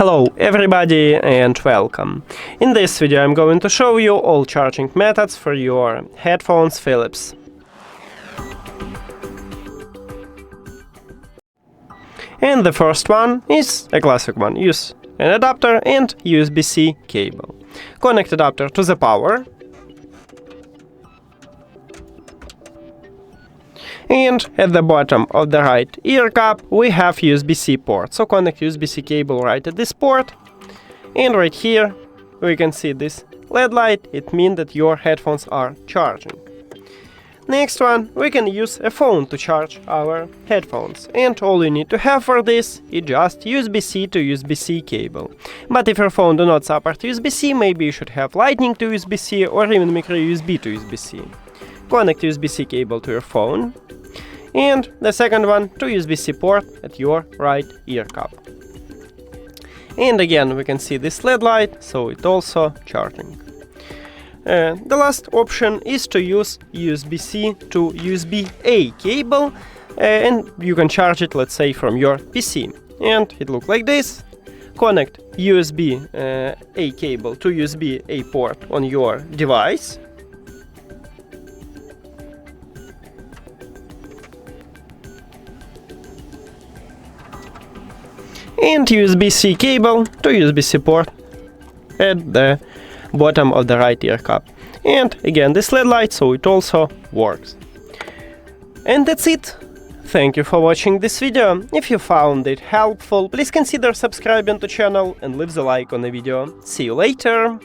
Hello everybody and welcome. In this video I'm going to show you all charging methods for your headphones Philips. And the first one is a classic one. Use an adapter and USB-C cable. Connect adapter to the power. And at the bottom of the right ear cup we have USB-C port. So connect USB-C cable right at this port. And right here we can see this LED light. It means that your headphones are charging. Next one, we can use a phone to charge our headphones. And all you need to have for this is just USB-C to USB-C cable. But if your phone do not support USB-C, maybe you should have Lightning to USB-C or even micro USB to USB-C. Connect USB-C cable to your phone. And the second one to USB-C port at your right ear cup. And again we can see this LED light, so it's also charging. The last option is to use USB-C to USB-A cable, and you can charge it, let's say, from your PC. And it looks like this. Connect USB-A cable to USB-A port on your device. And USB-C cable to USB-C port at the bottom of the right ear cup. And again this LED light, so it also works. And that's it. Thank you for watching this video. If you found it helpful, please consider subscribing to the channel and leave the like on the video. See you later!